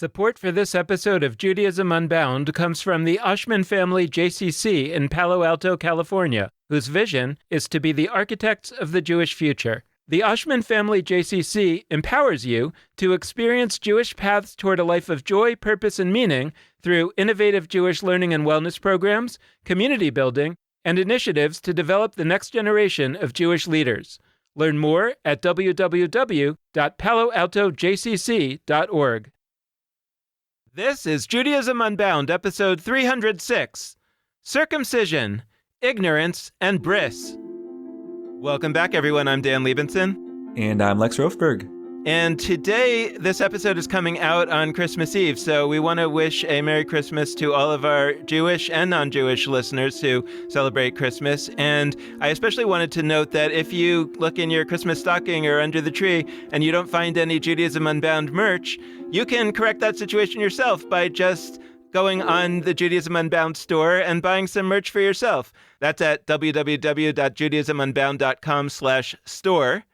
Support for this episode of Judaism Unbound comes from the Oshman family JCC in Palo Alto, California, whose vision is to be the architects of the Jewish future. The Oshman family JCC empowers you to experience Jewish paths toward a life of joy, purpose, and meaning through innovative Jewish learning and wellness programs, community building, and initiatives to develop the next generation of Jewish leaders. Learn more at www.paloaltojcc.org. This is Judaism Unbound, episode 306, Circumcision, Ignorance, and Bris. Welcome back, everyone. I'm Dan Liebenson. And I'm Lex Rofberg. And today, this episode is coming out on Christmas Eve, so we want to wish a Merry Christmas to all of our Jewish and non-Jewish listeners who celebrate Christmas. And I especially wanted to note that if you look in your Christmas stocking or under the tree and you don't find any Judaism Unbound merch, you can correct that situation yourself by just going on the Judaism Unbound store and buying some merch for yourself. That's at www.judaismunbound.com/store.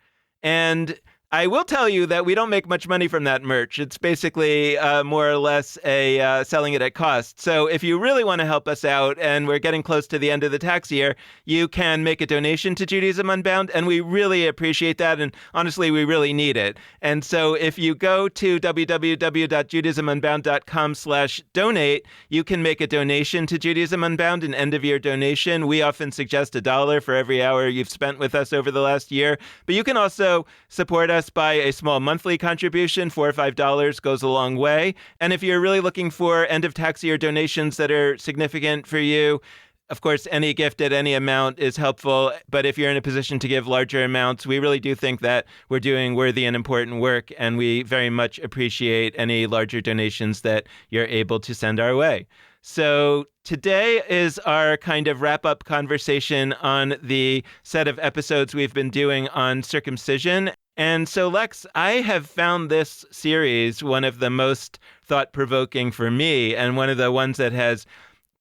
And I will tell you that we don't make much money from that merch. It's basically more or less selling it at cost. So if you really want to help us out, and we're getting close to the end of the tax year, you can make a donation to Judaism Unbound, and we really appreciate that. And honestly, we really need it. And so if you go to www.judaismunbound.com/donate, you can make a donation to Judaism Unbound, an end-of-year donation. We often suggest $1 for every hour you've spent with us over the last year. But you can also support us by a small monthly contribution. $4 or $5 goes a long way. And if you're really looking for end of tax year donations that are significant for you, of course, any gift at any amount is helpful. But if you're in a position to give larger amounts, we really do think that we're doing worthy and important work. And we very much appreciate any larger donations that you're able to send our way. So today is our kind of wrap-up conversation on the set of episodes we've been doing on circumcision. And so, Lex, I have found this series one of the most thought-provoking for me, and one of the ones that has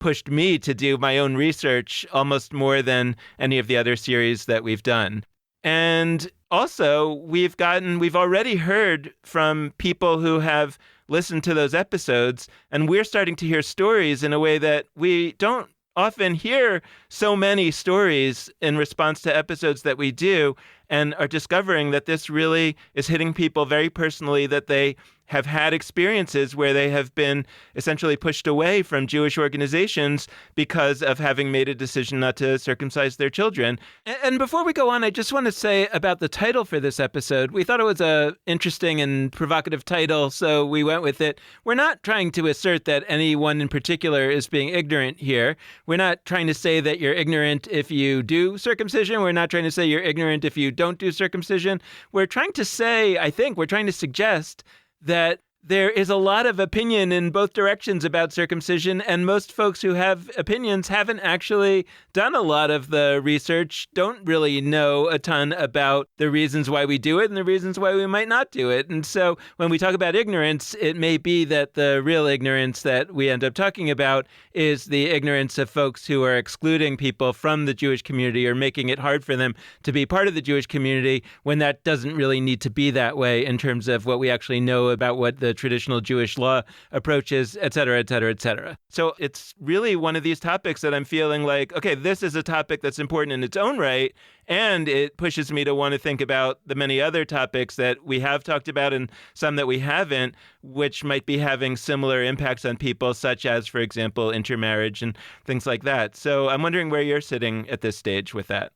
pushed me to do my own research almost more than any of the other series that we've done. And also, we've already heard from people who have listened to those episodes, and we're starting to hear stories in a way that we don't often hear so many stories in response to episodes that we do, and are discovering that this really is hitting people very personally, that they have had experiences where they have been essentially pushed away from Jewish organizations because of having made a decision not to circumcise their children. And before we go on, I just want to say about the title for this episode. We thought it was an interesting and provocative title, so we went with it. We're not trying to assert that anyone in particular is being ignorant here. We're not trying to say that you're ignorant if you do circumcision. We're not trying to say you're ignorant if you don't do circumcision. We're trying to suggest that there is a lot of opinion in both directions about circumcision, and most folks who have opinions haven't actually done a lot of the research, don't really know a ton about the reasons why we do it and the reasons why we might not do it. And so when we talk about ignorance, it may be that the real ignorance that we end up talking about is the ignorance of folks who are excluding people from the Jewish community or making it hard for them to be part of the Jewish community, when that doesn't really need to be that way in terms of what we actually know about what the traditional Jewish law approaches, et cetera, et cetera, et cetera. So it's really one of these topics that I'm feeling like, okay, this is a topic that's important in its own right, and it pushes me to want to think about the many other topics that we have talked about and some that we haven't, which might be having similar impacts on people, such as, for example, intermarriage and things like that. So I'm wondering where you're sitting at this stage with that.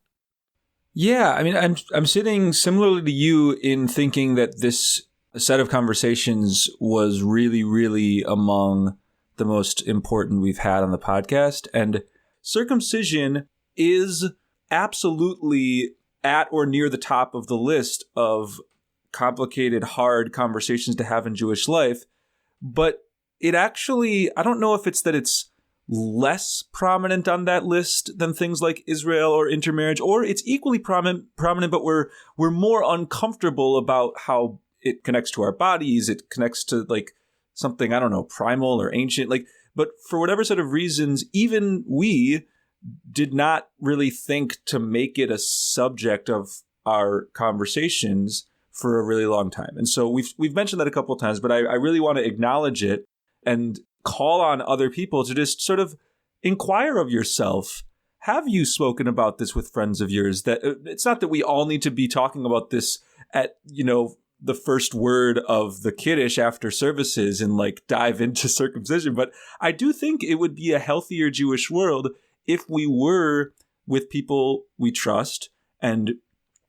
Yeah, I mean, I'm sitting similarly to you in thinking that this set of conversations was really, really among the most important we've had on the podcast. And circumcision is absolutely at or near the top of the list of complicated, hard conversations to have in Jewish life. But it actually, I don't know if it's that it's less prominent on that list than things like Israel or intermarriage, or it's equally prominent, but we're more uncomfortable about how it connects to our bodies. It connects to like something, I don't know, primal or ancient, but for whatever set of reasons, even we did not really think to make it a subject of our conversations for a really long time. And so we've mentioned that a couple of times, but I really want to acknowledge it and call on other people to just sort of inquire of yourself. Have you spoken about this with friends of yours? That it's not that we all need to be talking about this at, the first word of the Kiddush after services and like dive into circumcision. But I do think it would be a healthier Jewish world if we were with people we trust and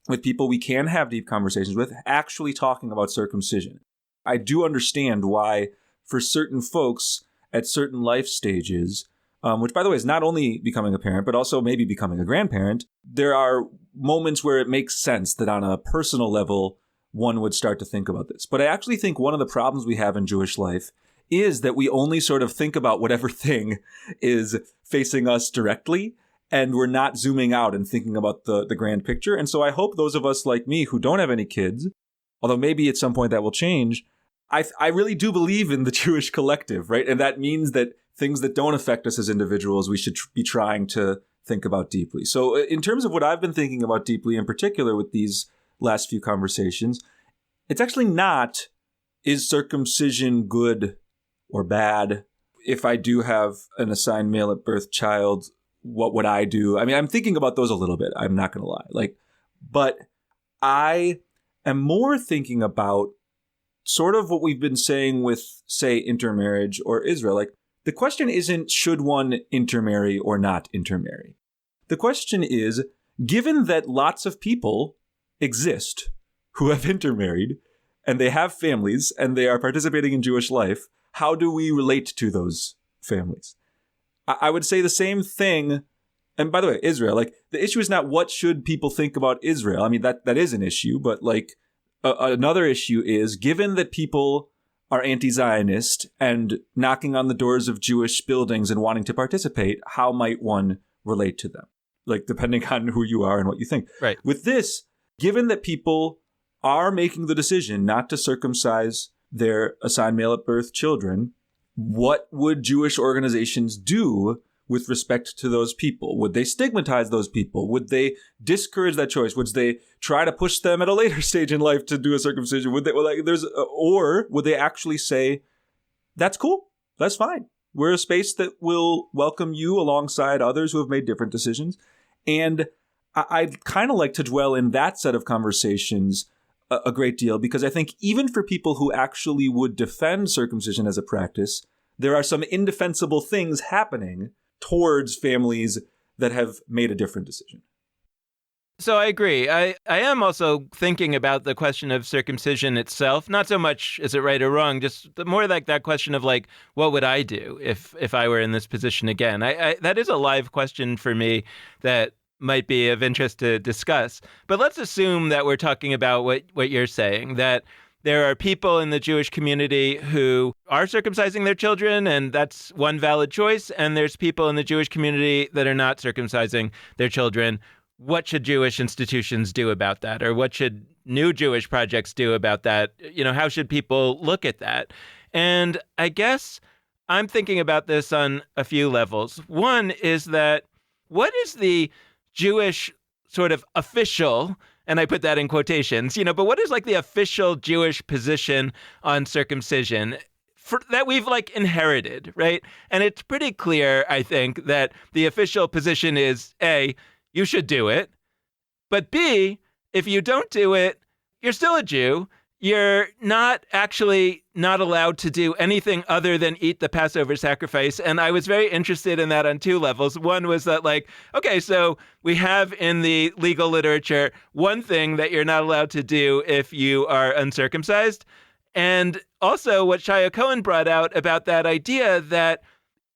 with people we can have deep conversations with, actually talking about circumcision. I do understand why for certain folks at certain life stages, which by the way is not only becoming a parent, but also maybe becoming a grandparent, there are moments where it makes sense that on a personal level, one would start to think about this. But I actually think one of the problems we have in Jewish life is that we only sort of think about whatever thing is facing us directly, and we're not zooming out and thinking about the grand picture. And so I hope those of us like me who don't have any kids, although maybe at some point that will change, I really do believe in the Jewish collective, right? And that means that things that don't affect us as individuals, we should be trying to think about deeply. So in terms of what I've been thinking about deeply, in particular with these last few conversations, it's actually not, is circumcision good or bad? If I do have an assigned male at birth child, what would I do? I mean, I'm thinking about those a little bit. I'm not going to lie. But I am more thinking about sort of what we've been saying with, say, intermarriage or Israel. The question isn't should one intermarry or not intermarry. The question is, given that lots of people exist who have intermarried and they have families and they are participating in Jewish life, how do we relate to those families? I would say the same thing. And by the way, Israel, the issue is not what should people think about Israel. I mean, that is an issue, but another issue is, given that people are anti-Zionist and knocking on the doors of Jewish buildings and wanting to participate, how might one relate to them? Depending on who you are and what you think. Right. With this, given that people are making the decision not to circumcise their assigned male at birth children, what would Jewish organizations do with respect to those people? Would they stigmatize those people? Would they discourage that choice? Would they try to push them at a later stage in life to do a circumcision? Would they, or would they actually say, that's cool, that's fine. We're a space that will welcome you alongside others who have made different decisions. And I'd kind of like to dwell in that set of conversations a great deal, because I think even for people who actually would defend circumcision as a practice, there are some indefensible things happening towards families that have made a different decision. So I agree. I am also thinking about the question of circumcision itself, not so much is it right or wrong, just more like that question of what would I do if I were in this position again? That is a live question for me that might be of interest to discuss. But let's assume that we're talking about what you're saying, that there are people in the Jewish community who are circumcising their children, and that's one valid choice. And there's people in the Jewish community that are not circumcising their children. What should Jewish institutions do about that? Or what should new Jewish projects do about that? How should people look at that? And I guess I'm thinking about this on a few levels. One is that what is the Jewish sort of official, and I put that in quotations, but what is the official Jewish position on circumcision that we've inherited, right? And it's pretty clear, I think, that the official position is A, you should do it, but B, if you don't do it, you're still a Jew. You're not allowed to do anything other than eat the Passover sacrifice. And I was very interested in that on two levels. One was that okay, so we have in the legal literature one thing that you're not allowed to do if you are uncircumcised. And also what Shia Cohen brought out about that idea that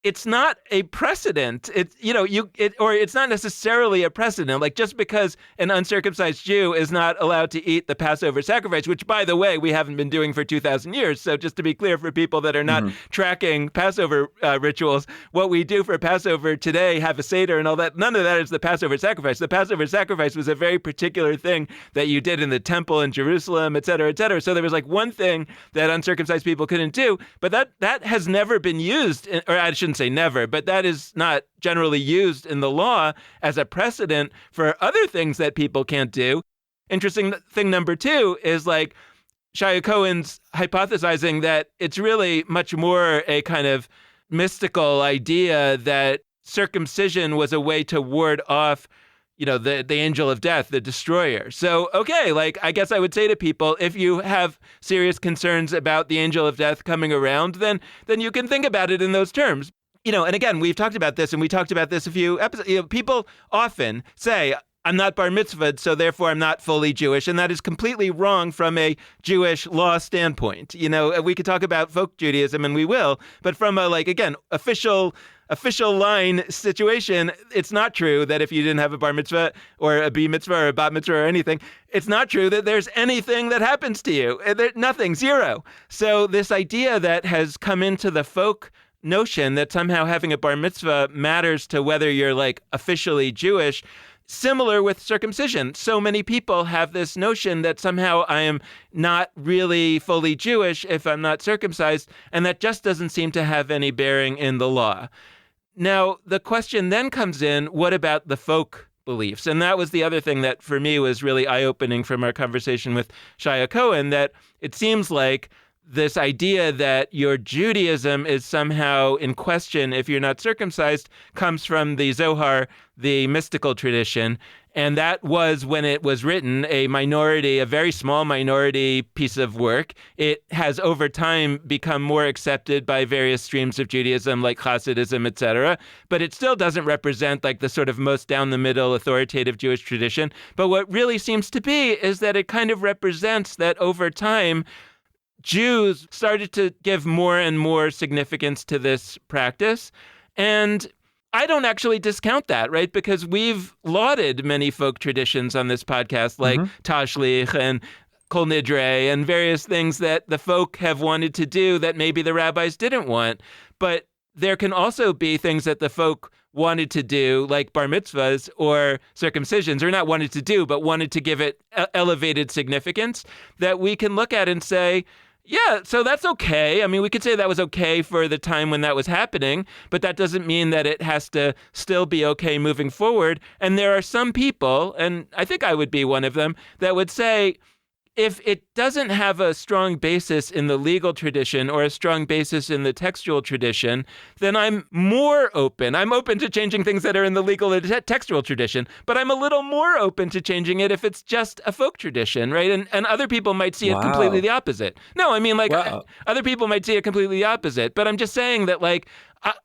it's not a precedent. It's not necessarily a precedent. Just because an uncircumcised Jew is not allowed to eat the Passover sacrifice, which, by the way, we haven't been doing for 2,000 years. So just to be clear for people that are not tracking Passover rituals, what we do for Passover today, have a Seder and all that, none of that is the Passover sacrifice. The Passover sacrifice was a very particular thing that you did in the temple in Jerusalem, et cetera, et cetera. So there was one thing that uncircumcised people couldn't do, but that has never been used, or I shouldn't say never, but that is not generally used in the law as a precedent for other things that people can't do. Interesting thing number two is like Shia Cohen's hypothesizing that it's really much more a kind of mystical idea that circumcision was a way to ward off, the angel of death, the destroyer. So, okay, like I guess I would say to people, if you have serious concerns about the angel of death coming around, then you can think about it in those terms. And again, we've talked about this, and we talked about this a few episodes. People often say, I'm not bar mitzvahed, so therefore I'm not fully Jewish. And that is completely wrong from a Jewish law standpoint. We could talk about folk Judaism, and we will, but from a, official line situation, it's not true that if you didn't have a bar mitzvah or a b mitzvah or a bat mitzvah or anything, it's not true that there's anything that happens to you. Nothing, zero. So this idea that has come into the folk notion that somehow having a bar mitzvah matters to whether you're officially Jewish. Similar with circumcision. So many people have this notion that somehow I am not really fully Jewish if I'm not circumcised, and that just doesn't seem to have any bearing in the law. Now, the question then comes in, what about the folk beliefs? And that was the other thing that for me was really eye-opening from our conversation with Shia Cohen, that it seems like this idea that your Judaism is somehow in question if you're not circumcised comes from the Zohar, the mystical tradition. And that was, when it was written, a very small minority piece of work. It has over time become more accepted by various streams of Judaism like Hasidism, etc. But it still doesn't represent the sort of most down the middle authoritative Jewish tradition. But what really seems to be is that it kind of represents that over time, Jews started to give more and more significance to this practice. And I don't actually discount that, right? Because we've lauded many folk traditions on this podcast, like Tashlich and Kol Nidre and various things that the folk have wanted to do that maybe the rabbis didn't want. But there can also be things that the folk wanted to do, like bar mitzvahs or circumcisions, or not wanted to do, but wanted to give it elevated significance, that we can look at and say, yeah, so that's okay. I mean, we could say that was okay for the time when that was happening, but that doesn't mean that it has to still be okay moving forward. And there are some people, and I think I would be one of them, that would say, if it doesn't have a strong basis in the legal tradition or a strong basis in the textual tradition, then I'm more open. I'm open to changing things that are in the legal and textual tradition, but I'm a little more open to changing it if it's just a folk tradition, right? And other people might see it completely the opposite. No, I mean, other people might see it completely the opposite, but I'm just saying that,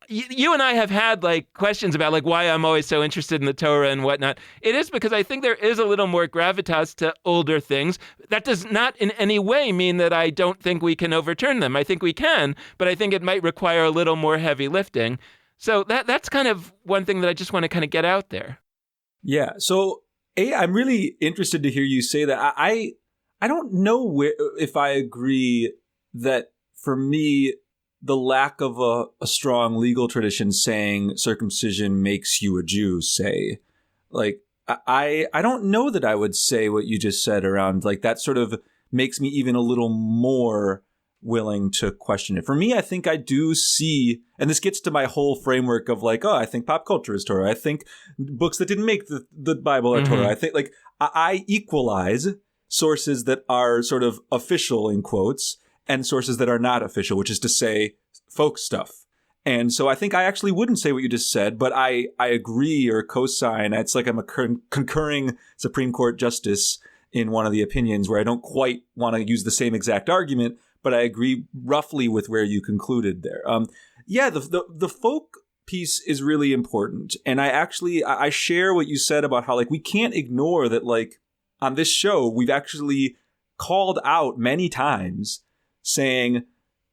you and I have had questions about why I'm always so interested in the Torah and whatnot. It is because I think there is a little more gravitas to older things. That does not in any way mean that I don't think we can overturn them. I think we can, but I think it might require a little more heavy lifting. So that's kind of one thing that I just want to kind of get out there. Yeah. So I'm really interested to hear you say that. I don't know if I agree that, for me, the lack of a strong legal tradition saying circumcision makes you a Jew, say. I don't know that I would say what you just said around, that sort of makes me even a little more willing to question it. For me, I think I do see, and this gets to my whole framework of I think pop culture is Torah. I think books that didn't make the Bible are Torah. I think I equalize sources that are sort of official, in quotes, and sources that are not official, which is to say folk stuff. And so I think I actually wouldn't say what you just said, but I agree or co-sign. It's like I'm a concurring Supreme Court justice in one of the opinions where I don't quite want to use the same exact argument, but I agree roughly with where you concluded there. The folk piece is really important. And I share what you said about how we can't ignore that on this show, we've actually called out many times saying,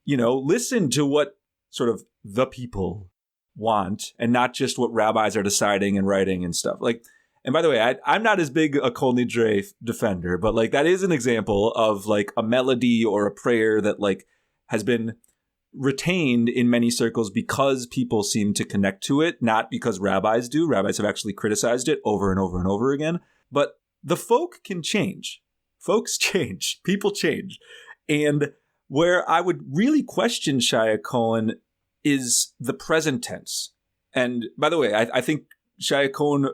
listen to what sort of the people want and not just what rabbis are deciding and writing and stuff. And by the way, I'm not as big a Kol Nidre defender, but that is an example of a melody or a prayer that has been retained in many circles because people seem to connect to it, not because rabbis do. Rabbis have actually criticized it over and over and over again. But the folk can change. Folks change. People change. And where I would really question Shia Cohen is the present tense. And by the way, I think Shia Cohen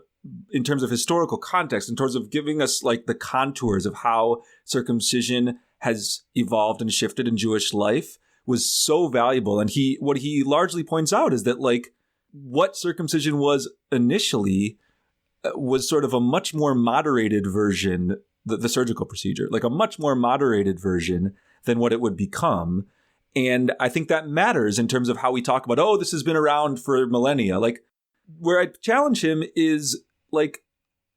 in terms of historical context, in terms of giving us like the contours of how circumcision has evolved and shifted in Jewish life, was so valuable. And what he largely points out is that like what circumcision was initially was sort of a much more moderated version, the surgical procedure, like a much more moderated version than what it would become. And I think that matters in terms of how we talk about, oh, this has been around for millennia. Like, where I challenge him is, like,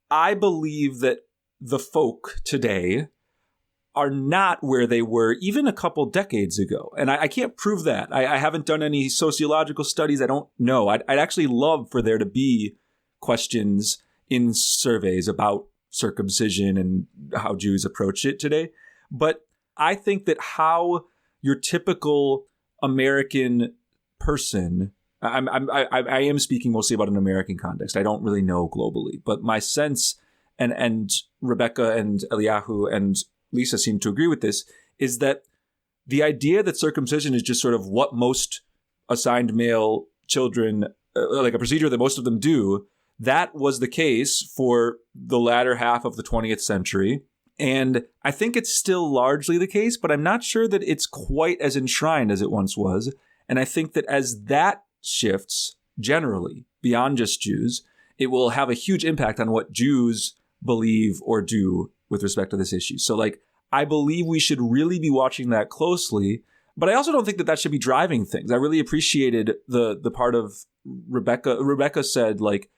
I believe that the folk today are not where they were even a couple decades ago. And I can't prove that. I haven't done any sociological studies. I don't know. I'd actually love for there to be questions in surveys about circumcision and how Jews approach it today. But I think that how your typical American person, I am speaking mostly about an American context. I don't really know globally, but my sense, and Rebecca and Eliyahu and Lisa seem to agree with this, is that the idea that circumcision is just sort of what most assigned male children, like a procedure that most of them do, that was the case for the latter half of the 20th century. And I think it's still largely the case, but I'm not sure that it's quite as enshrined as it once was. And I think that as that shifts generally beyond just Jews, it will have a huge impact on what Jews believe or do with respect to this issue. So like, I believe we should really be watching that closely, but I also don't think that that should be driving things. I really appreciated the part of Rebecca. Rebecca said, like,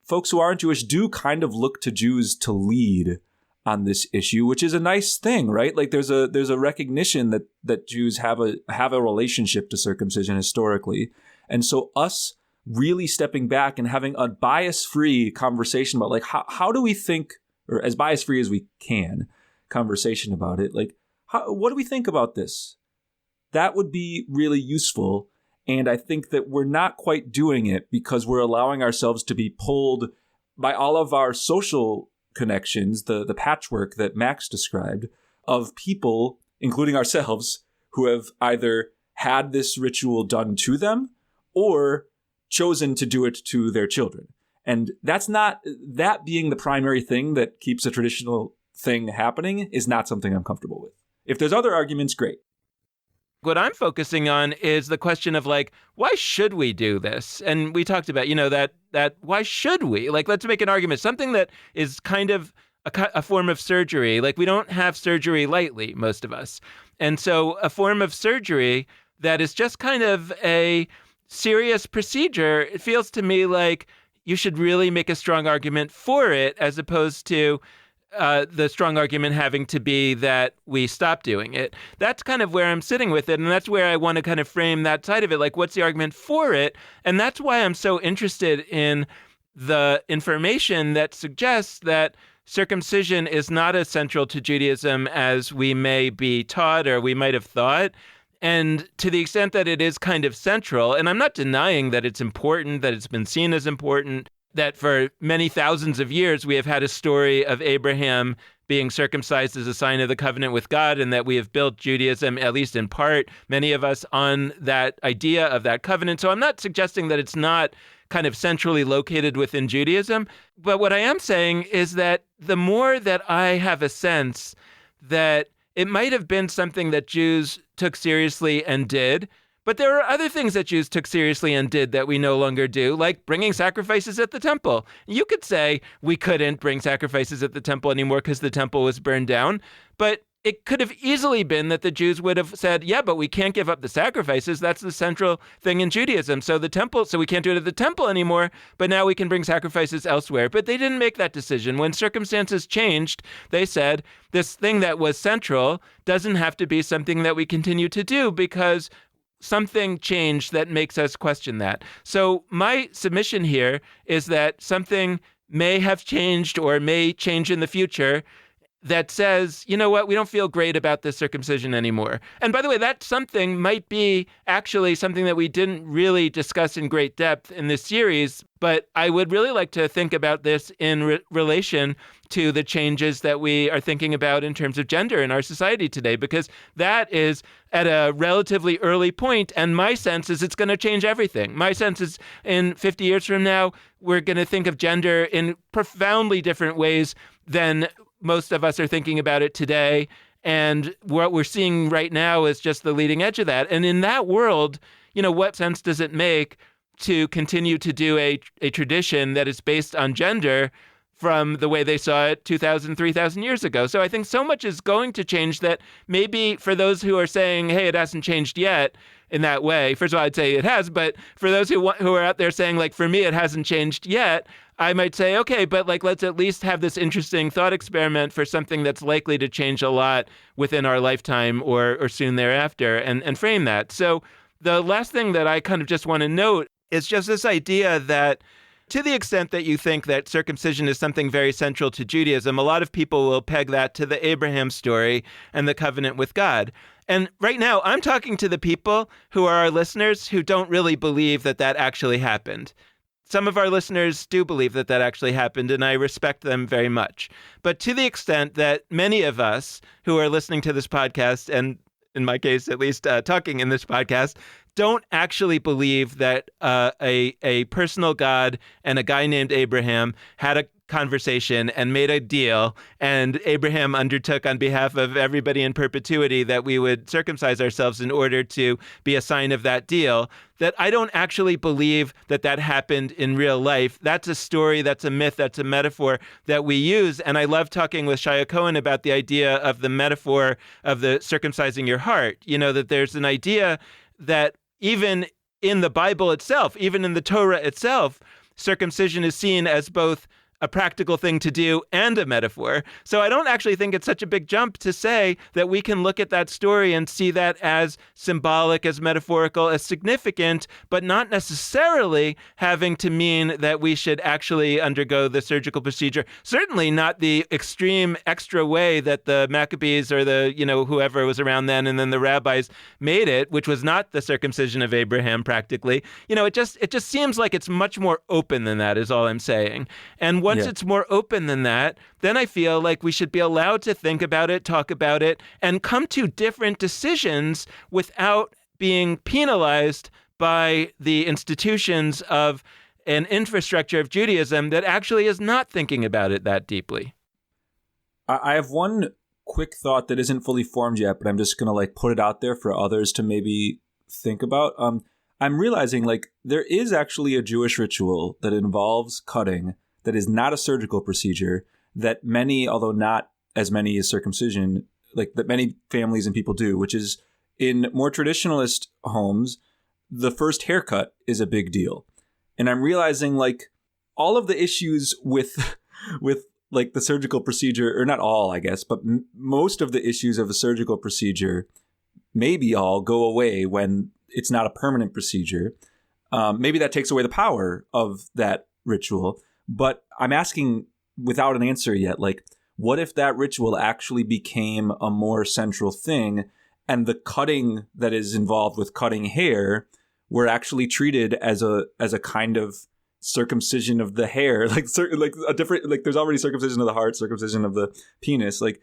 folks who aren't Jewish do kind of look to Jews to lead on this issue, which is a nice thing, right? Like there's a recognition that Jews have a relationship to circumcision historically. And so us really stepping back and having a bias-free conversation about like how do we think, or as bias-free as we can, conversation about it. Like, what do we think about this? That would be really useful. And I think that we're not quite doing it because we're allowing ourselves to be pulled by all of our social connections, the patchwork that Max described, of people, including ourselves, who have either had this ritual done to them or chosen to do it to their children. And that being the primary thing that keeps a traditional thing happening is not something I'm comfortable with. If there's other arguments, great. What I'm focusing on is the question of like, why should we do this? And we talked about, that why should we? Like, let's make an argument, something that is kind of a form of surgery. Like, we don't have surgery lightly, most of us. And so a form of surgery that is just kind of a serious procedure, it feels to me like you should really make a strong argument for it, as opposed to the strong argument having to be that we stop doing it. That's kind of where I'm sitting with it. And that's where I want to kind of frame that side of it. Like, what's the argument for it? And that's why I'm so interested in the information that suggests that circumcision is not as central to Judaism as we may be taught or we might have thought. And to the extent that it is kind of central, and I'm not denying that it's important, that it's been seen as important, that for many thousands of years we have had a story of Abraham being circumcised as a sign of the covenant with God, and that we have built Judaism, at least in part, many of us, on that idea of that covenant. So I'm not suggesting that it's not kind of centrally located within Judaism. But what I am saying is that the more that I have a sense that it might have been something that Jews took seriously and did, but there are other things that Jews took seriously and did that we no longer do, like bringing sacrifices at the temple. You could say we couldn't bring sacrifices at the temple anymore because the temple was burned down, but it could have easily been that the Jews would have said, yeah, but we can't give up the sacrifices. That's the central thing in Judaism. So we can't do it at the temple anymore, but now we can bring sacrifices elsewhere. But they didn't make that decision. When circumstances changed, they said this thing that was central doesn't have to be something that we continue to do because something changed that makes us question that. So my submission here is that something may have changed or may change in the future that says, you know what, we don't feel great about this circumcision anymore. And by the way, that something might be actually something that we didn't really discuss in great depth in this series, but I would really like to think about this in relation to the changes that we are thinking about in terms of gender in our society today, because that is at a relatively early point, and my sense is it's going to change everything. My sense is in 50 years from now, we're going to think of gender in profoundly different ways than most of us are thinking about it today. And what we're seeing right now is just the leading edge of that. And in that world, you know, what sense does it make to continue to do a tradition that is based on gender from the way they saw it 2,000, 3,000 years ago? So I think so much is going to change that maybe for those who are saying, hey, it hasn't changed yet in that way, first of all, I'd say it has, but for those who are out there saying, like, for me, it hasn't changed yet, I might say, okay, but like, let's at least have this interesting thought experiment for something that's likely to change a lot within our lifetime or soon thereafter, and frame that. So the last thing that I kind of just want to note is just this idea that to the extent that you think that circumcision is something very central to Judaism, a lot of people will peg that to the Abraham story and the covenant with God. And right now, I'm talking to the people who are our listeners who don't really believe that that actually happened. Some of our listeners do believe that that actually happened, and I respect them very much. But to the extent that many of us who are listening to this podcast, and in my case, at least talking in this podcast, don't actually believe that a personal God and a guy named Abraham had a conversation and made a deal, and Abraham undertook on behalf of everybody in perpetuity that we would circumcise ourselves in order to be a sign of that deal, that I don't actually believe that that happened in real life. That's a story, that's a myth, that's a metaphor that we use. And I love talking with Shia Cohen about the idea of the metaphor of the circumcising your heart. You know, that there's an idea that even in the Bible itself, even in the Torah itself, circumcision is seen as both a practical thing to do and a metaphor. So I don't actually think it's such a big jump to say that we can look at that story and see that as symbolic, as metaphorical, as significant, but not necessarily having to mean that we should actually undergo the surgical procedure. Certainly not the extreme extra way that the Maccabees or the, you know, whoever was around then and then the rabbis made it, which was not the circumcision of Abraham practically. You know, it just seems like it's much more open than that is all I'm saying. And once it's more open than that, then I feel like we should be allowed to think about it, talk about it, and come to different decisions without being penalized by the institutions of an infrastructure of Judaism that actually is not thinking about it that deeply. I have one quick thought that isn't fully formed yet, but I'm just going to like put it out there for others to maybe think about. I'm realizing like there is actually a Jewish ritual that involves cutting that is not a surgical procedure that many, although not as many as circumcision, like that many families and people do, which is in more traditionalist homes, the first haircut is a big deal. And I'm realizing like all of the issues with like the surgical procedure, or not all, I guess, but most of the issues of a surgical procedure, maybe all go away when it's not a permanent procedure. Maybe that takes away the power of that ritual. But I'm asking without an answer yet, like, what if that ritual actually became a more central thing and the cutting that is involved with cutting hair were actually treated as a kind of circumcision of the hair, like a different, like there's already circumcision of the heart, circumcision of the penis. Like,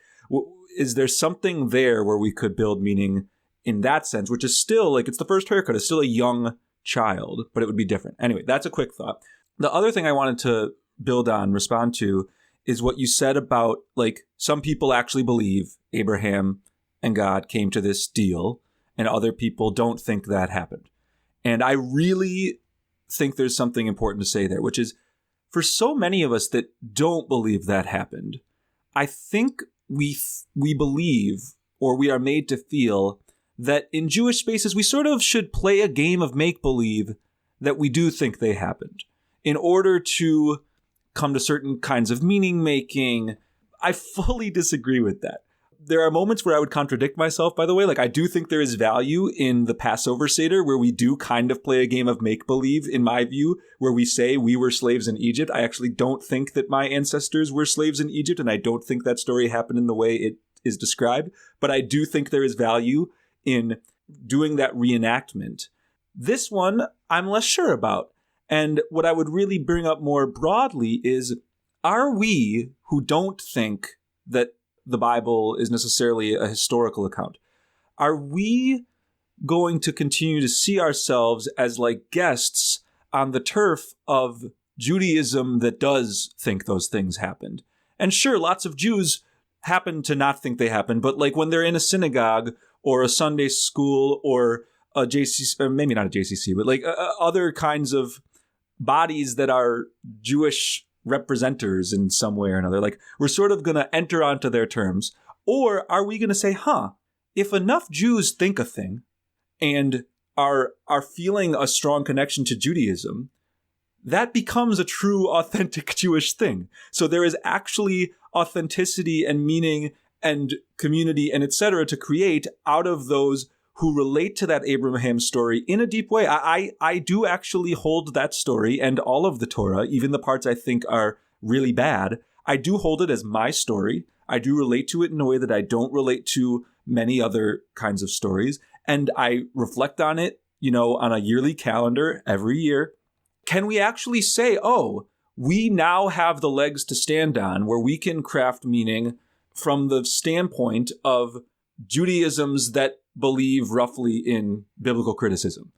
is there something there where we could build meaning in that sense, which is still like, it's the first haircut, it's still a young child, but it would be different. Anyway, that's a quick thought. The other thing I wanted to respond to, is what you said about, like, some people actually believe Abraham and God came to this deal, and other people don't think that happened. And I really think there's something important to say there, which is, for so many of us that don't believe that happened, I think we believe, or we are made to feel, that in Jewish spaces we sort of should play a game of make-believe that we do think they happened, in order to come to certain kinds of meaning making. I fully disagree with that. There are moments where I would contradict myself, by the way. Like, I do think there is value in the Passover Seder, where we do kind of play a game of make-believe, in my view, where we say we were slaves in Egypt. I actually don't think that my ancestors were slaves in Egypt, and I don't think that story happened in the way it is described. But I do think there is value in doing that reenactment. This one, I'm less sure about. And what I would really bring up more broadly is, are we, who don't think that the Bible is necessarily a historical account, are we going to continue to see ourselves as like guests on the turf of Judaism that does think those things happened? And sure, lots of Jews happen to not think they happened, but like when they're in a synagogue or a Sunday school or a JCC, or maybe not a JCC, but like other kinds of bodies that are Jewish representers in some way or another, like we're sort of going to enter onto their terms. Or are we going to say, if enough Jews think a thing and are feeling a strong connection to Judaism, that becomes a true, authentic Jewish thing. So there is actually authenticity and meaning and community and etc. to create out of those who relate to that Abraham story in a deep way. I do actually hold that story and all of the Torah, even the parts I think are really bad, I do hold it as my story. I do relate to it in a way that I don't relate to many other kinds of stories. And I reflect on it, on a yearly calendar every year. Can we actually say, we now have the legs to stand on where we can craft meaning from the standpoint of Judaisms that believe roughly in biblical criticism,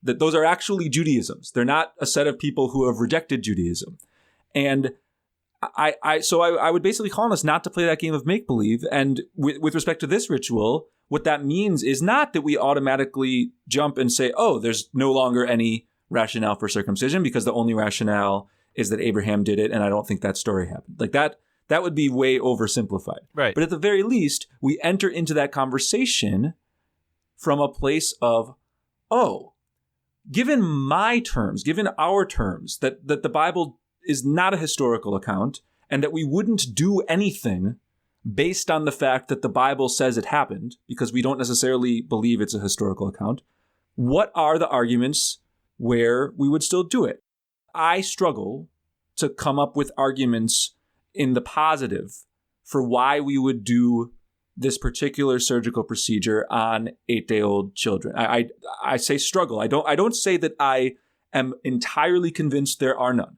that those are actually Judaisms. They're not a set of people who have rejected Judaism. And I would basically call on us not to play that game of make-believe. And with respect to this ritual, what that means is not that we automatically jump and say, there's no longer any rationale for circumcision because the only rationale is that Abraham did it, and I don't think that story happened. Like that would be way oversimplified. Right. But at the very least, we enter into that conversation from a place of, given my terms, given our terms, that the Bible is not a historical account and that we wouldn't do anything based on the fact that the Bible says it happened, because we don't necessarily believe it's a historical account, what are the arguments where we would still do it? I struggle to come up with arguments in the positive for why we would do this particular surgical procedure on 8-day-old children. I say struggle. I don't say that I am entirely convinced there are none.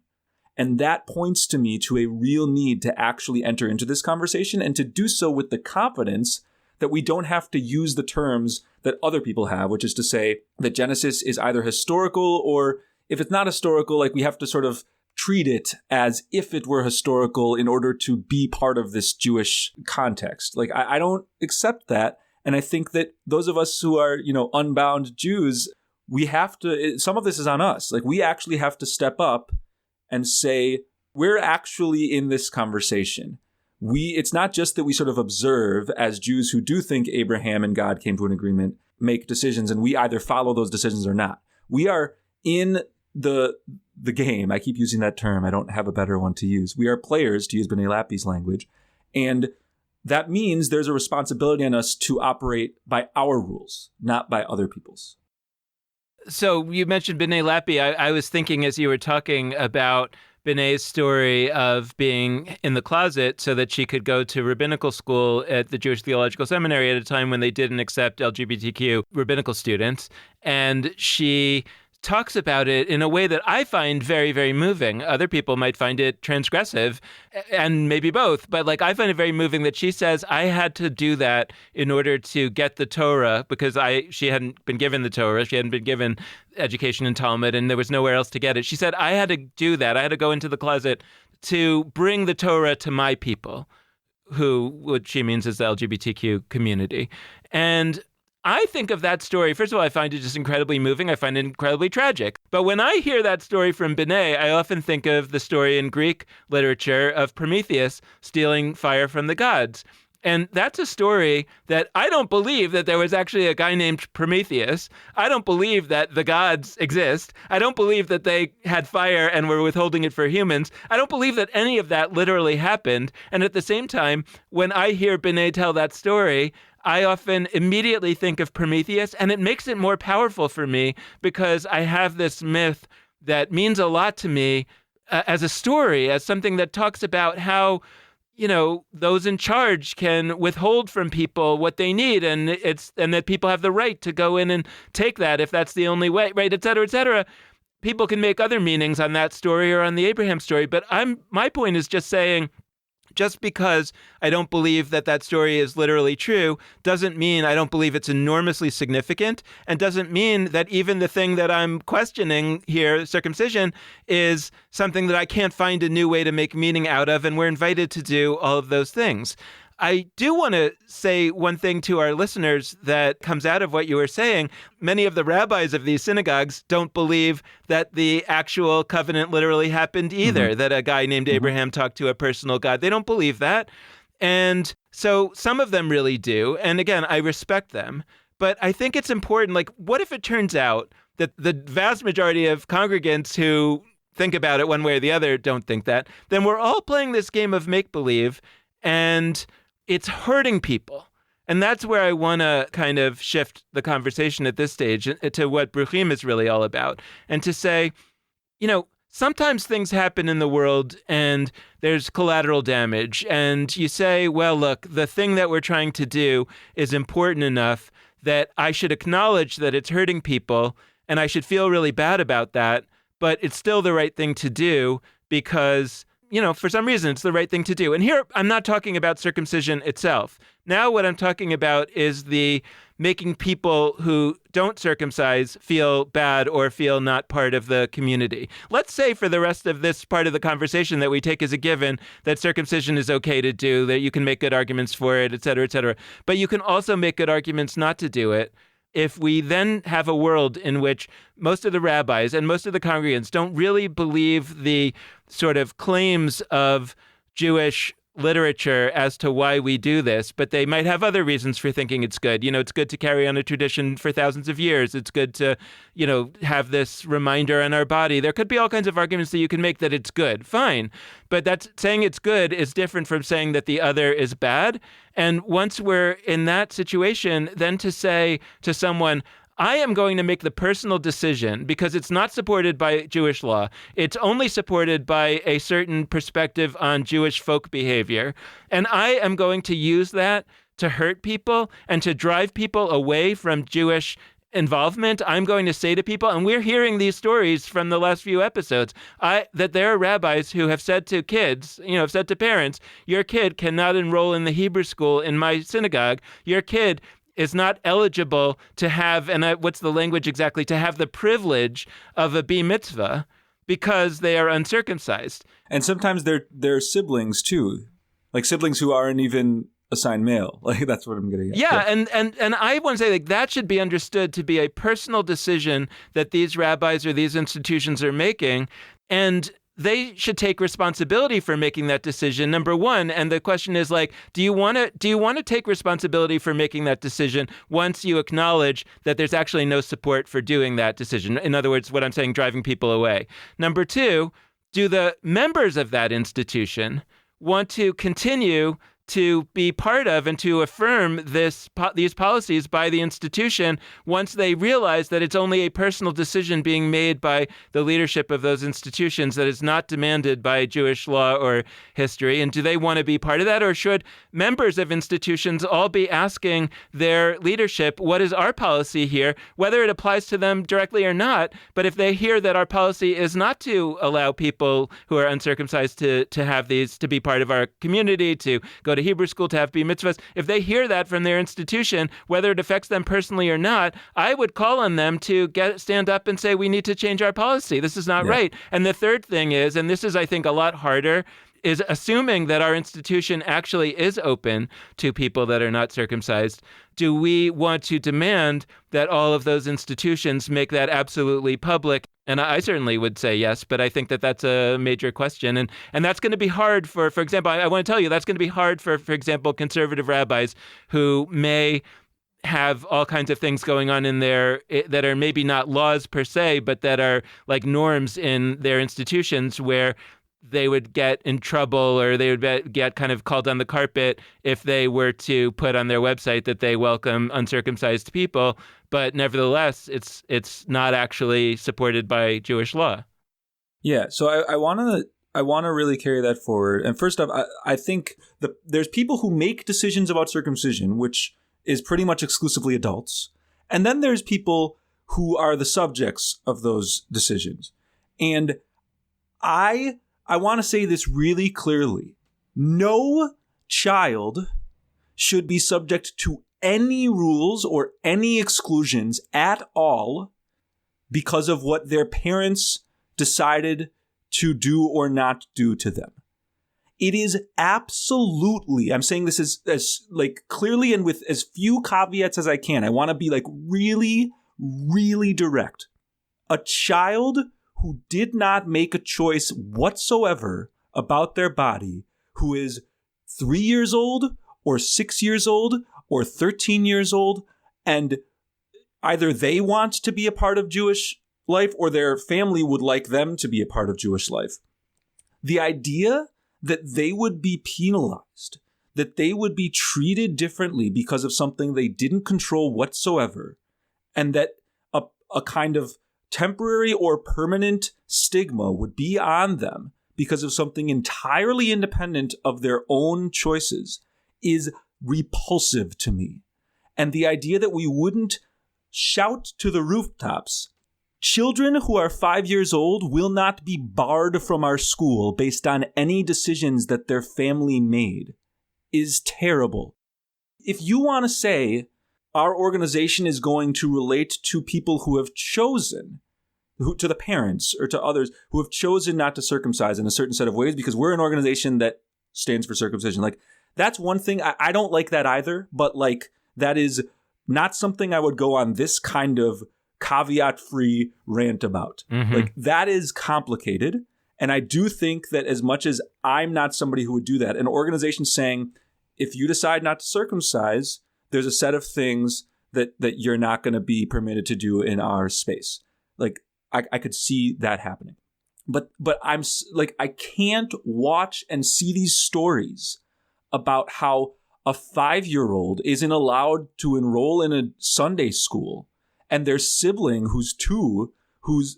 And that points to me to a real need to actually enter into this conversation and to do so with the confidence that we don't have to use the terms that other people have, which is to say that Genesis is either historical, or if it's not historical, like we have to sort of treat it as if it were historical in order to be part of this Jewish context. Like, I don't accept that. And I think that those of us who are, unbound Jews, we have to, some of this is on us. Like, we actually have to step up and say, we're actually in this conversation. It's not just that we sort of observe as Jews who do think Abraham and God came to an agreement, make decisions, and we either follow those decisions or not. We are in the game. I keep using that term. I don't have a better one to use. We are players, to use B'nai Lappi's language. And that means there's a responsibility on us to operate by our rules, not by other people's. So you mentioned B'nai Lappi. I was thinking as you were talking about B'nai's story of being in the closet so that she could go to rabbinical school at the Jewish Theological Seminary at a time when they didn't accept LGBTQ rabbinical students. And she talks about it in a way that I find very, very moving. Other people might find it transgressive, and maybe both. But I find it very moving that she says, I had to do that in order to get the Torah, because she hadn't been given the Torah. She hadn't been given education in Talmud, and there was nowhere else to get it. She said, I had to do that. I had to go into the closet to bring the Torah to my people, what she means is the LGBTQ community. And I think of that story, first of all, I find it just incredibly moving. I find it incredibly tragic. But when I hear that story from B'nai, I often think of the story in Greek literature of Prometheus stealing fire from the gods. And that's a story that I don't believe that there was actually a guy named Prometheus. I don't believe that the gods exist. I don't believe that they had fire and were withholding it for humans. I don't believe that any of that literally happened. And at the same time, when I hear Binet tell that story, I often immediately think of Prometheus, and it makes it more powerful for me because I have this myth that means a lot to me as a story, as something that talks about how those in charge can withhold from people what they need, and that people have the right to go in and take that if that's the only way, right, et cetera, et cetera. People can make other meanings on that story or on the Abraham story, but my point is just saying, just because I don't believe that story is literally true doesn't mean I don't believe it's enormously significant, and doesn't mean that even the thing that I'm questioning here, circumcision, is something that I can't find a new way to make meaning out of, and we're invited to do all of those things. I do want to say one thing to our listeners that comes out of what you were saying. Many of the rabbis of these synagogues don't believe that the actual covenant literally happened either, that a guy named Abraham talked to a personal God. They don't believe that. And so some of them really do. And again, I respect them. But I think it's important, like, what if it turns out that the vast majority of congregants who think about it one way or the other don't think that? Then we're all playing this game of make-believe, and it's hurting people. And that's where I want to kind of shift the conversation at this stage to what Bruchim is really all about. And to say, sometimes things happen in the world and there's collateral damage. And you say, well, look, the thing that we're trying to do is important enough that I should acknowledge that it's hurting people, and I should feel really bad about that. But it's still the right thing to do because for some reason, it's the right thing to do. And here, I'm not talking about circumcision itself. Now, what I'm talking about is the making people who don't circumcise feel bad or feel not part of the community. Let's say for the rest of this part of the conversation that we take as a given that circumcision is okay to do, that you can make good arguments for it, et cetera, et cetera. But you can also make good arguments not to do it. If we then have a world in which most of the rabbis and most of the congregants don't really believe the sort of claims of Jewish literature as to why we do this, but they might have other reasons for thinking it's good. It's good to carry on a tradition for thousands of years. It's good to, have this reminder on our body. There could be all kinds of arguments that you can make that it's good. Fine. But that's saying it's good is different from saying that the other is bad. And once we're in that situation, then to say to someone, I am going to make the personal decision because it's not supported by Jewish law. It's only supported by a certain perspective on Jewish folk behavior. And I am going to use that to hurt people and to drive people away from Jewish involvement. I'm going to say to people, and we're hearing these stories from the last few episodes, that there are rabbis who have said to kids, have said to parents, your kid cannot enroll in the Hebrew school in my synagogue. Your kid is not eligible to have, and what's the language exactly, to have the privilege of a bar mitzvah because they are uncircumcised. And sometimes they're siblings too, like siblings who aren't even assigned male. Like that's what I'm getting at. Yeah, and I want to say that should be understood to be a personal decision that these rabbis or these institutions are making, and they should take responsibility for making that decision, number one. And the question is do you want to take responsibility for making that decision once you acknowledge that there's actually no support for doing that decision? In other words, what I'm saying, driving people away. Number two, do the members of that institution want to continue to be part of and to affirm these policies by the institution once they realize that it's only a personal decision being made by the leadership of those institutions that is not demanded by Jewish law or history? And do they want to be part of that? Or should members of institutions all be asking their leadership, what is our policy here, whether it applies to them directly or not? But if they hear that our policy is not to allow people who are uncircumcised to have these, to be part of our community, to go to Hebrew school, to have bar mitzvahs, if they hear that from their institution, whether it affects them personally or not, I would call on them to stand up and say, we need to change our policy. This is not right. And the third thing is, and this is, I think, a lot harder, is assuming that our institution actually is open to people that are not circumcised. Do we want to demand that all of those institutions make that absolutely public And I certainly would say yes, but I think that that's a major question. And that's going to be hard for example, I want to tell you, that's going to be hard for example, conservative rabbis who may have all kinds of things going on in there that are maybe not laws per se, but that are like norms in their institutions where they would get in trouble or they would get kind of called on the carpet if they were to put on their website that they welcome uncircumcised people. But nevertheless, it's not actually supported by Jewish law. Yeah, so I want to really carry that forward. And first off, I think there's people who make decisions about circumcision, which is pretty much exclusively adults. And then there's people who are the subjects of those decisions. And I want to say this really clearly. No child should be subject to any rules or any exclusions at all because of what their parents decided to do or not do to them. It is absolutely, I'm saying this as like clearly and with as few caveats as I can. I want to be like really, really direct. A child who did not make a choice whatsoever about their body, who is 3 years old or 6 years old or 13 years old, and either they want to be a part of Jewish life or their family would like them to be a part of Jewish life. The idea that they would be penalized, that they would be treated differently because of something they didn't control whatsoever, and that a kind of temporary or permanent stigma would be on them because of something entirely independent of their own choices is repulsive to me. And the idea that we wouldn't shout to the rooftops, children who are 5 years old will not be barred from our school based on any decisions that their family made, is terrible. If you want to say our organization is going to relate to people who have chosen, to the parents or to others who have chosen not to circumcise in a certain set of ways because we're an organization that stands for circumcision, like that's one thing. I don't like that either, but like that is not something I would go on this kind of caveat-free rant about. Mm-hmm. Like that is complicated. And I do think that as much as I'm not somebody who would do that, an organization saying, if you decide not to circumcise, there's a set of things that you're not going to be permitted to do in our space. Like I could see that happening. But I'm like, I can't watch and see these stories about how a 5-year-old isn't allowed to enroll in a Sunday school and their sibling who's 2,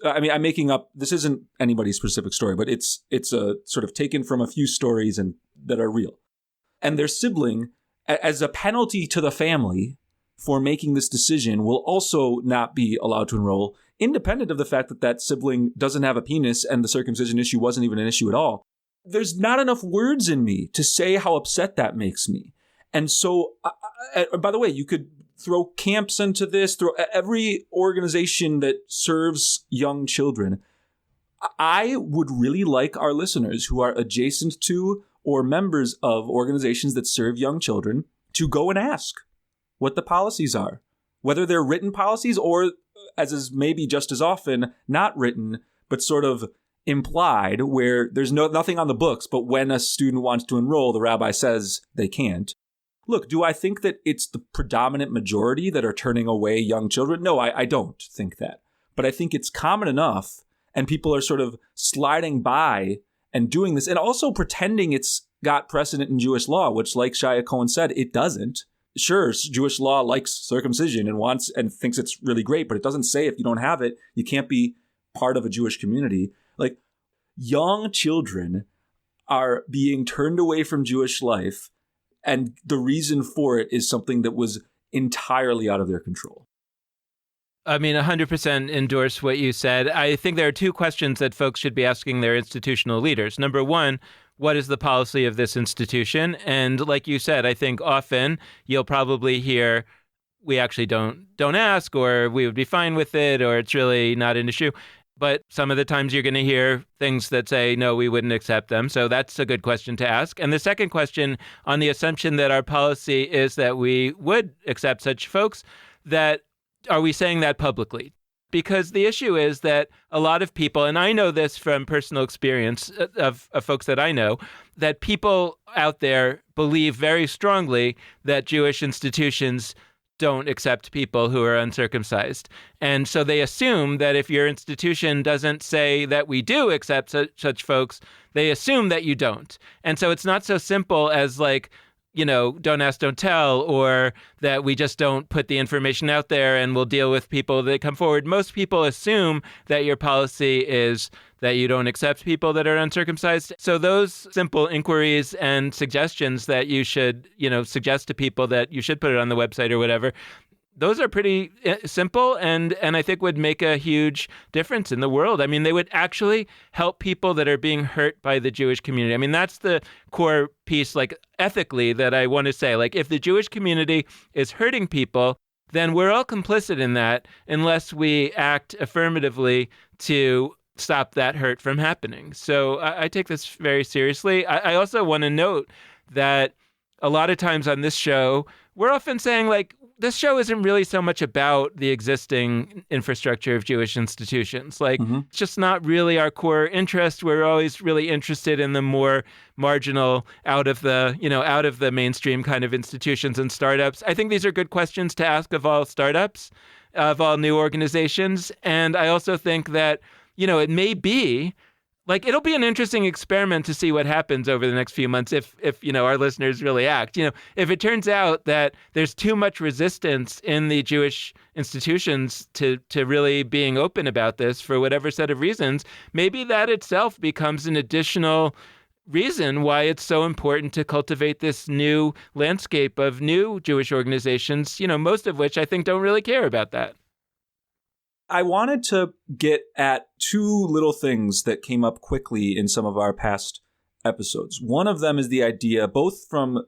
I'm making up, this isn't anybody's specific story, but it's a sort of taken from a few stories and that are real. And their sibling, as a penalty to the family for making this decision, will also not be allowed to enroll, independent of the fact that that sibling doesn't have a penis and the circumcision issue wasn't even an issue at all. There's not enough words in me to say how upset that makes me. And so, by the way, you could throw camps into this, throw every organization that serves young children. I would really like our listeners who are adjacent to or members of organizations that serve young children to go and ask what the policies are, whether they're written policies or, as is maybe just as often, not written, but sort of implied, where there's nothing on the books, but when a student wants to enroll, the rabbi says they can't. Look, do I think that it's the predominant majority that are turning away young children? No, I don't think that. But I think it's common enough, and people are sort of sliding by and doing this, and also pretending it's got precedent in Jewish law, which, like Shia Cohen said, it doesn't. Sure, Jewish law likes circumcision and wants and thinks it's really great, but it doesn't say if you don't have it, you can't be part of a Jewish community. Like, young children are being turned away from Jewish life, and the reason for it is something that was entirely out of their control. I mean, 100% endorse what you said. I think there are 2 questions that folks should be asking their institutional leaders. Number one, what is the policy of this institution? And like you said, I think often you'll probably hear, we actually don't ask, or we would be fine with it, or it's really not an issue. But some of the times you're going to hear things that say, no, we wouldn't accept them. So that's a good question to ask. And the second question, on the assumption that our policy is that we would accept such folks, that are we saying that publicly? because the issue is that a lot of people, and I know this from personal experience of folks that I know, that people out there believe very strongly that Jewish institutions don't accept people who are uncircumcised. And so they assume that if your institution doesn't say that we do accept such folks, they assume that you don't. And so it's not so simple as like, don't ask, don't tell, or that we just don't put the information out there and we'll deal with people that come forward. Most people assume that your policy is that you don't accept people that are uncircumcised. So those simple inquiries and suggestions that you should, suggest to people that you should put it on the website or whatever, those are pretty simple and I think would make a huge difference in the world. I mean, they would actually help people that are being hurt by the Jewish community. I mean, that's the core piece, like ethically, that I want to say. Like, if the Jewish community is hurting people, then we're all complicit in that unless we act affirmatively to stop that hurt from happening. So I take this very seriously. I also want to note that a lot of times on this show, we're often saying, like, this show isn't really so much about the existing infrastructure of Jewish institutions. Like, It's just not really our core interest. We're always really interested in the more marginal, out of the mainstream kind of institutions and startups. I think these are good questions to ask of all startups, of all new organizations. And I also think that, it may be, like, it'll be an interesting experiment to see what happens over the next few months if our listeners really act. If it turns out that there's too much resistance in the Jewish institutions to really being open about this for whatever set of reasons, maybe that itself becomes an additional reason why it's so important to cultivate this new landscape of new Jewish organizations, most of which I think don't really care about that. I wanted to get at two little things that came up quickly in some of our past episodes. One of them is the idea, both from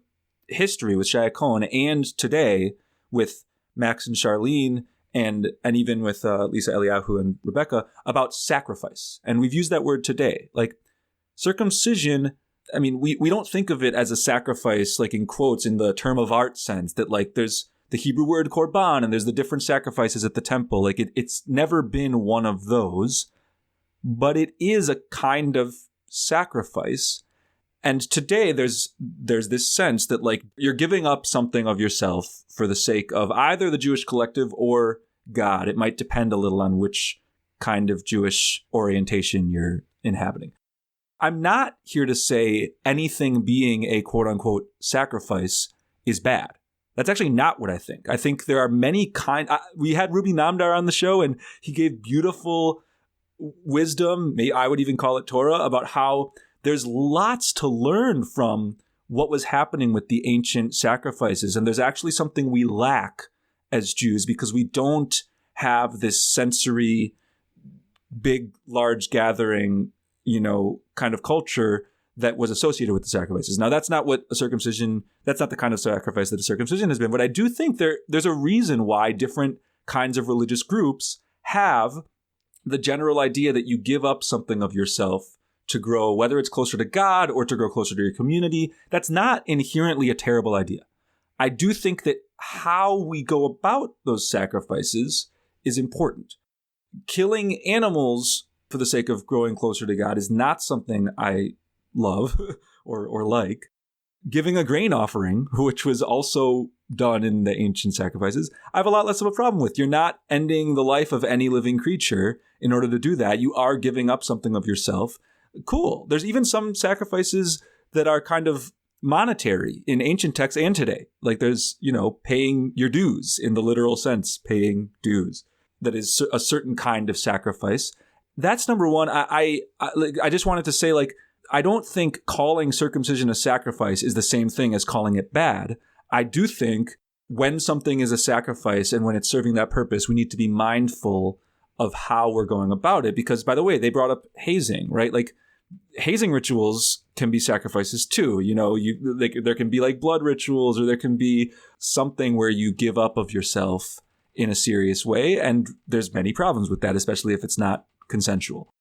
history with Shia Cohen and today with Max and Charlene and even with Lisa Eliyahu and Rebecca, about sacrifice. And we've used that word today. Like, circumcision, I mean, we don't think of it as a sacrifice, like in quotes, in the term of art sense, that like there's the Hebrew word korban, and there's the different sacrifices at the temple. Like, it's never been one of those, but it is a kind of sacrifice. And today there's this sense that, like, you're giving up something of yourself for the sake of either the Jewish collective or God. It might depend a little on which kind of Jewish orientation you're inhabiting. I'm not here to say anything being a quote unquote sacrifice is bad. That's actually not what I think. I think there are many we had Ruby Namdar on the show, and he gave beautiful wisdom, I would even call it Torah, about how there's lots to learn from what was happening with the ancient sacrifices. And there's actually something we lack as Jews because we don't have this sensory, big, large gathering, kind of culture that was associated with the sacrifices. Now, that's not what that's not the kind of sacrifice that a circumcision has been. But I do think there's a reason why different kinds of religious groups have the general idea that you give up something of yourself to grow, whether it's closer to God or to grow closer to your community. That's not inherently a terrible idea. I do think that how we go about those sacrifices is important. Killing animals for the sake of growing closer to God is not something I love or like. Giving a grain offering, which was also done in the ancient sacrifices, I have a lot less of a problem with. You're not ending the life of any living creature in order to do that. You are giving up something of yourself. Cool. There's even some sacrifices that are kind of monetary in ancient texts and today. Like there's, paying your dues in the literal sense, paying dues. That is a certain kind of sacrifice. That's number one. I just wanted to say, like, I don't think calling circumcision a sacrifice is the same thing as calling it bad. I do think when something is a sacrifice and when it's serving that purpose, we need to be mindful of how we're going about it. Because, by the way, they brought up hazing, right? Like, hazing rituals can be sacrifices too. There can be like blood rituals, or there can be something where you give up of yourself in a serious way. And there's many problems with that, especially if it's not consensual.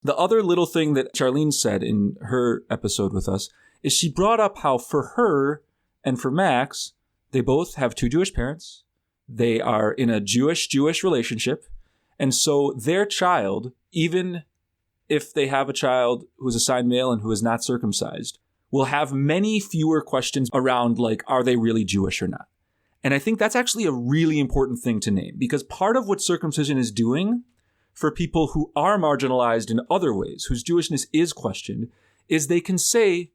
The other little thing that Charlene said in her episode with us is she brought up how for her and for Max, they both have two Jewish parents. They are in a Jewish relationship, And so their child, even if they have a child who is assigned male and who is not circumcised, will have many fewer questions around, like, are they really Jewish or not? And I think that's actually a really important thing to name, because part of what circumcision is doing for people who are marginalized in other ways, whose Jewishness is questioned, is they can say,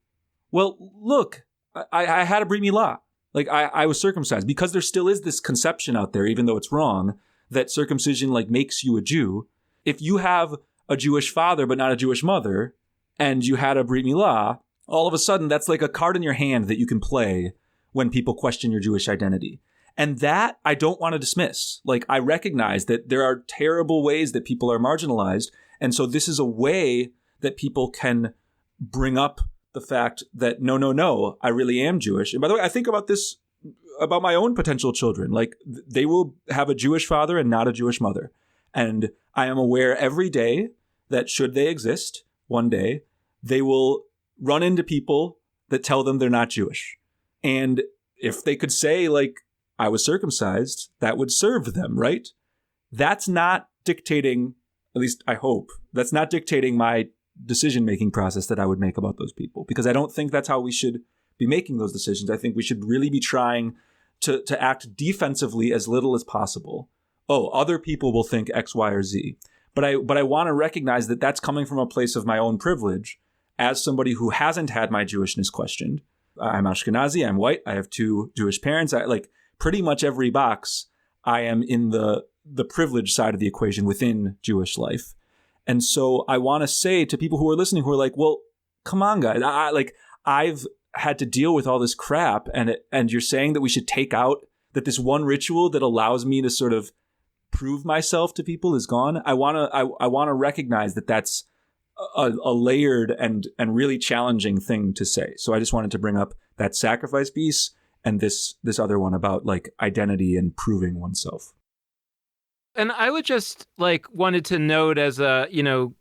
well, look, I had a Brit Milah. Like, I was circumcised. Because there still is this conception out there, even though it's wrong, that circumcision, like, makes you a Jew. If you have a Jewish father but not a Jewish mother, and you had a Brit Milah, all of a sudden that's like a card in your hand that you can play when people question your Jewish identity. And that I don't want to dismiss. Like, I recognize that there are terrible ways that people are marginalized. And so this is a way that people can bring up the fact that, no, I really am Jewish. And by the way, I think about this about my own potential children. Like, they will have a Jewish father and not a Jewish mother. And I am aware every day that should they exist one day, they will run into people that tell them they're not Jewish. And if they could say, like, I was circumcised, that would serve them, right? That's not dictating, at least I hope, that's not dictating my decision-making process that I would make about those people, because I don't think that's how we should be making those decisions. I think we should really be trying to act defensively as little as possible. Oh, other people will think X, Y, or Z. But I want to recognize that that's coming from a place of my own privilege as somebody who hasn't had my Jewishness questioned. I'm Ashkenazi, I'm white, I have 2 Jewish parents. I, like, pretty much every box, I am in the privileged side of the equation within Jewish life. And so I want to say to people who are listening, who are like, well, come on, guys. I've had to deal with all this crap, and you're saying that we should take out, that this one ritual that allows me to sort of prove myself to people is gone. I want to recognize that that's a layered and really challenging thing to say. So I just wanted to bring up that sacrifice piece and this other one about, like, identity and proving oneself. And I would just, like, wanted to note as a,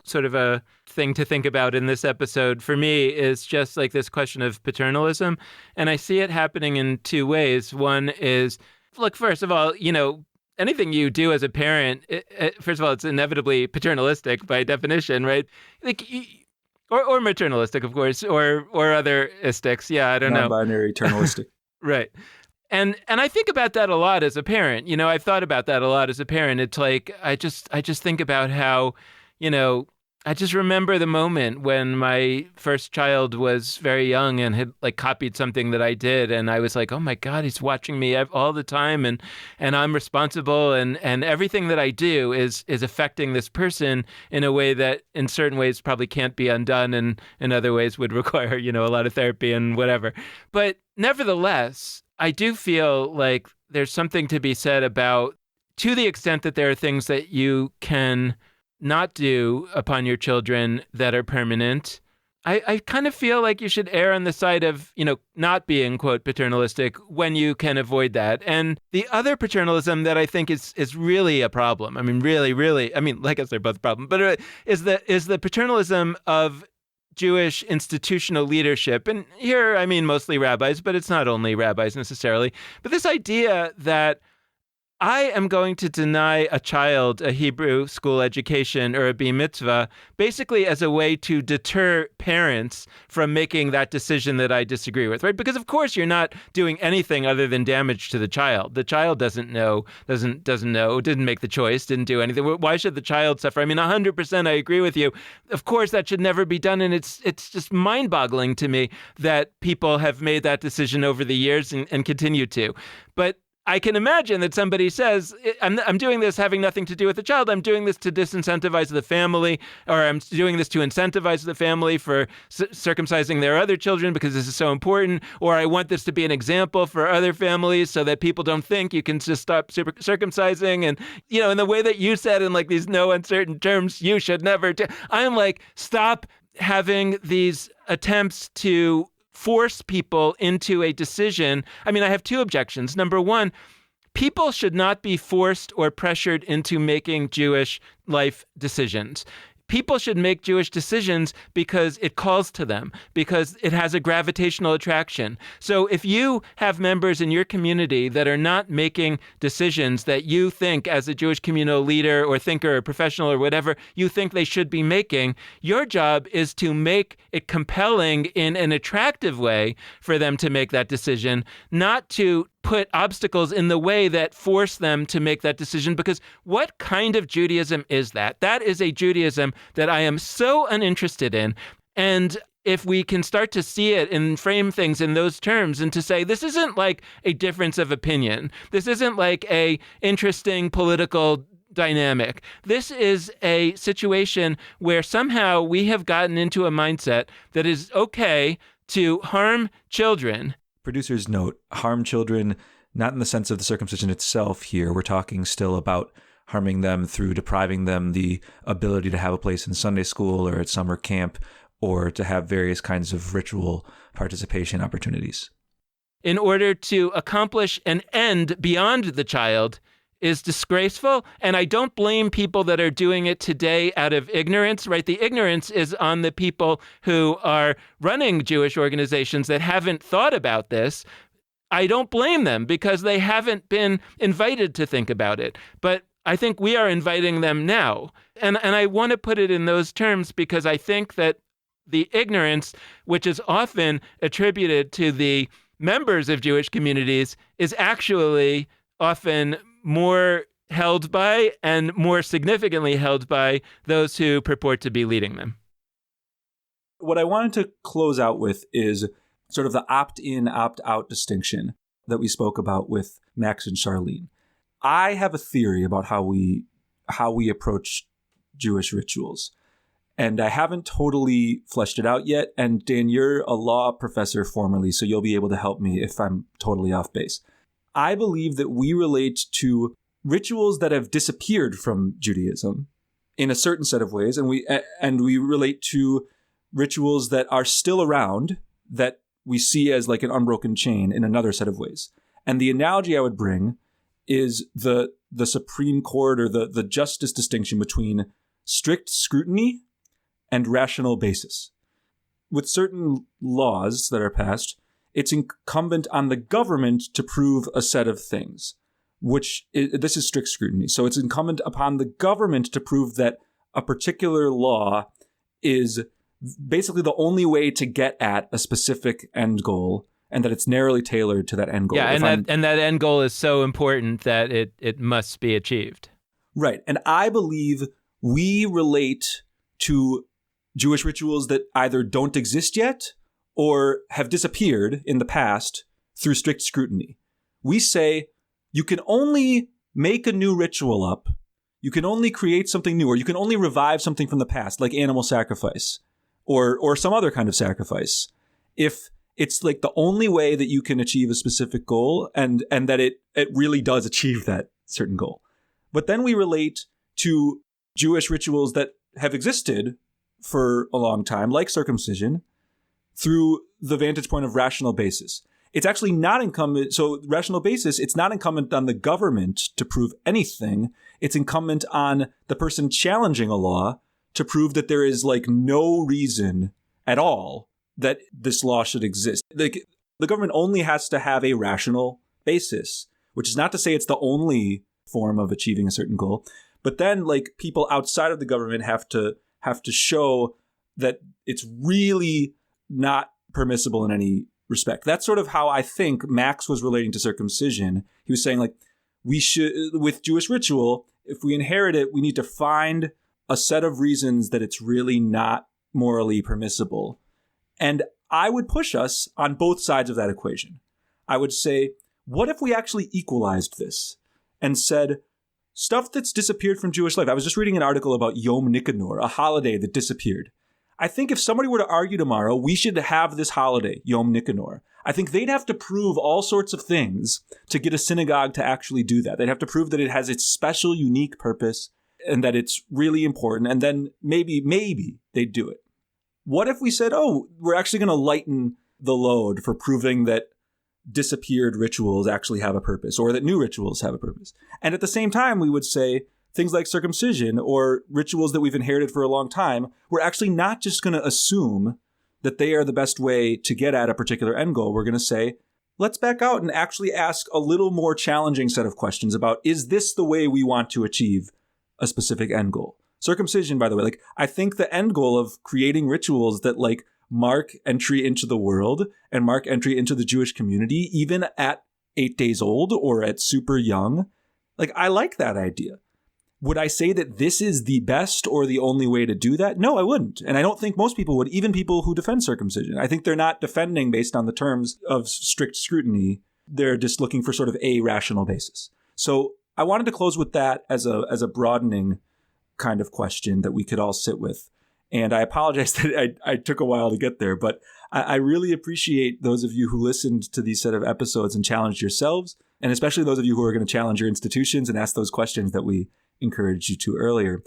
sort of a thing to think about in this episode for me is just, like, this question of paternalism. And I see it happening in 2 ways. One is, look, first of all, anything you do as a parent, first of all, it's inevitably paternalistic by definition, right? Like, or maternalistic, of course, or other istics. Yeah, I don't know. Non-binary, eternalistic. Right. And I think about that a lot as a parent. I've thought about that a lot as a parent. It's like, I just think about how, I just remember the moment when my first child was very young and had, like, copied something that I did. And I was like, oh my God, he's watching me all the time. And I'm responsible. And everything that I do is affecting this person in a way that in certain ways probably can't be undone. And in other ways would require, a lot of therapy and whatever. But nevertheless, I do feel like there's something to be said about, to the extent that there are things that you can not do upon your children that are permanent, I kind of feel like you should err on the side of, not being, quote, paternalistic when you can avoid that. And the other paternalism that I think is really a problem, I mean, really, really, I mean, like I guess they're both a problem, but is the paternalism of Jewish institutional leadership. And here, I mean, mostly rabbis, but it's not only rabbis necessarily. But this idea that I am going to deny a child a Hebrew school education or a bar mitzvah basically as a way to deter parents from making that decision that I disagree with, right? Because of course you're not doing anything other than damage to the child. The child doesn't know, didn't make the choice, didn't do anything. Why should the child suffer? I mean, 100% I agree with you. Of course that should never be done. And it's just mind-boggling to me that people have made that decision over the years and continue to. But I can imagine that somebody says, I'm doing this having nothing to do with the child. I'm doing this to disincentivize the family, or I'm doing this to incentivize the family for circumcising their other children because this is so important, or I want this to be an example for other families so that people don't think you can just stop circumcising. And, in the way that you said in like these no uncertain terms, you should never. I'm like, stop having these attempts to force people into a decision. I mean, I have 2 objections. Number one, people should not be forced or pressured into making Jewish life decisions. people should make Jewish decisions because it calls to them, because it has a gravitational attraction. So if you have members in your community that are not making decisions that you think as a Jewish communal leader or thinker or professional or whatever you think they should be making, your job is to make it compelling in an attractive way for them to make that decision, not to put obstacles in the way that force them to make that decision. Because what kind of Judaism is that? That is a Judaism that I am so uninterested in. And if we can start to see it and frame things in those terms and to say, this isn't like a difference of opinion. This isn't like a interesting political dynamic. This is a situation where somehow we have gotten into a mindset that is okay to harm children. Producer's note, harm children, not in the sense of the circumcision itself here. We're talking still about harming them through depriving them the ability to have a place in Sunday school or at summer camp or to have various kinds of ritual participation opportunities. In order to accomplish an end beyond the child is disgraceful. And I don't blame people that are doing it today out of ignorance, right? The ignorance is on the people who are running Jewish organizations that haven't thought about this. I don't blame them because they haven't been invited to think about it. But I think we are inviting them now. And I want to put it in those terms because I think that the ignorance, which is often attributed to the members of Jewish communities, is actually often more held by and more significantly held by those who purport to be leading them. What I wanted to close out with is sort of the opt-in, opt-out distinction that we spoke about with Max and Charlene. I have a theory about how we approach Jewish rituals, and I haven't totally fleshed it out yet. And Dan, you're a law professor formerly, so you'll be able to help me if I'm totally off base. I believe that we relate to rituals that have disappeared from Judaism in a certain set of ways, and we relate to rituals that are still around that we see as like an unbroken chain in another set of ways. And the analogy I would bring is the Supreme Court or the justice distinction between strict scrutiny and rational basis. With certain laws that are passed, it's incumbent on the government to prove a set of things, this is strict scrutiny. So it's incumbent upon the government to prove that a particular law is basically the only way to get at a specific end goal and that it's narrowly tailored to that end goal. Yeah, and that end goal is so important that it must be achieved. Right. And I believe we relate to Jewish rituals that either don't exist yet or have disappeared in the past through strict scrutiny. We say you can only make a new ritual up, you can only create something new, or you can only revive something from the past, like animal sacrifice or some other kind of sacrifice, if it's like the only way that you can achieve a specific goal and that it really does achieve that certain goal. But then we relate to Jewish rituals that have existed for a long time, like circumcision, through the vantage point of rational basis. It's actually not incumbent. So rational basis, it's not incumbent on the government to prove anything. It's incumbent on the person challenging a law to prove that there is like no reason at all that this law should exist. The government only has to have a rational basis, which is not to say it's the only form of achieving a certain goal. But then like people outside of the government have to show that it's really not permissible in any respect. That's sort of how I think Max was relating to circumcision. He was saying like, we should, with Jewish ritual, if we inherit it, we need to find a set of reasons that it's really not morally permissible. And I would push us on both sides of that equation. I would say, what if we actually equalized this and said, stuff that's disappeared from Jewish life. I was just reading an article about Yom Nicanor, a holiday that disappeared. I think if somebody were to argue tomorrow, we should have this holiday, Yom Nicanor, I think they'd have to prove all sorts of things to get a synagogue to actually do that. They'd have to prove that it has its special, unique purpose and that it's really important. And then maybe they'd do it. What if we said, oh, we're actually going to lighten the load for proving that disappeared rituals actually have a purpose or that new rituals have a purpose? And at the same time, we would say, things like circumcision or rituals that we've inherited for a long time, we're actually not just going to assume that they are the best way to get at a particular end goal. We're going to say, let's back out and actually ask a little more challenging set of questions about, is this the way we want to achieve a specific end goal? Circumcision, by the way, like, I think the end goal of creating rituals that like mark entry into the world and mark entry into the Jewish community, even at 8 days old or at super young, like, I like that idea. Would I say that this is the best or the only way to do that? No, I wouldn't. And I don't think most people would, even people who defend circumcision. I think they're not defending based on the terms of strict scrutiny. They're just looking for sort of a rational basis. So I wanted to close with that as a broadening kind of question that we could all sit with. And I apologize that I took a while to get there, but I really appreciate those of you who listened to these set of episodes and challenged yourselves, and especially those of you who are going to challenge your institutions and ask those questions that we encouraged you to earlier.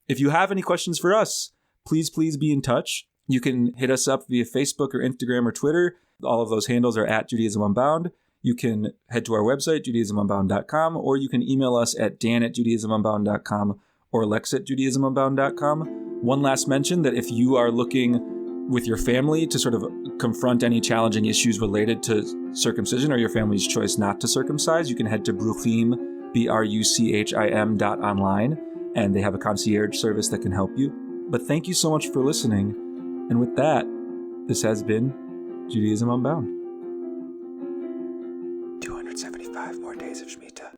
If you have any questions for us, please be in touch. You can hit us up via Facebook or Instagram or Twitter. All of those handles are at Judaism Unbound. You can head to our website, JudaismUnbound.com, or you can email us at dan@JudaismUnbound.com or lex@JudaismUnbound.com. One last mention that if you are looking with your family to sort of confront any challenging issues related to circumcision or your family's choice not to circumcise, you can head to Bruchim, BRUCHIM.online, and they have a concierge service that can help you. But thank you so much for listening. And with that, this has been Judaism Unbound. 275 more days of Shemitah.